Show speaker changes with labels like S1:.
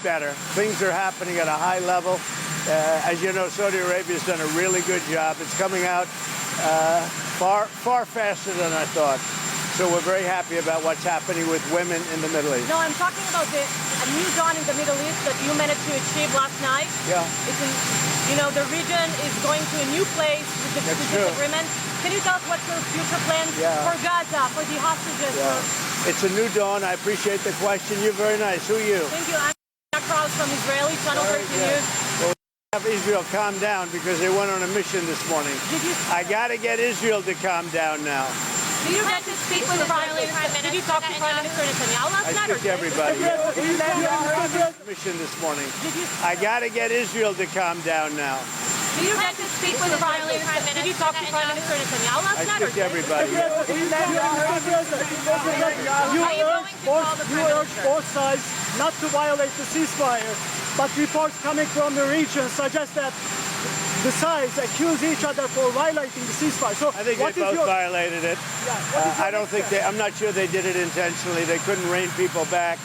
S1: better. Things are happening at a high level. As you know, Saudi Arabia has done a really good job. It's coming out far faster than I thought. So we're very happy about what's happening with women in the Middle East.
S2: No, I'm talking about a new dawn in the Middle East that you managed to achieve last night.
S1: Yeah.
S2: It's the region is going to a new place with the peace agreement. Can you tell us what's your future plans for Gaza, for the hostages?
S1: Yeah. It's a new dawn. I appreciate the question. You're very nice. Who are you?
S2: Thank you. I'm Krause from Israeli Channel 13 News.
S1: Well, have Israel calm down because they went on a mission this morning. I got to get Israel to calm down now.
S2: Did you get to speak with the Prime Minister? Did you talk to Prime Minister Netanyahu last night?
S1: I speak to everybody. Mission this morning. I got to get Israel to calm down now.
S2: Did you get to speak with the Prime Minister? Did you talk to Prime Minister Netanyahu last night?
S1: I speak to everybody.
S3: You urge both sides not to violate the ceasefire, but reports coming from the region suggest that the sides accuse each other for violating the ceasefire. So
S1: I think they both violated it.
S3: Yeah,
S1: I don't think I'm not sure they did it intentionally. They couldn't rein people back.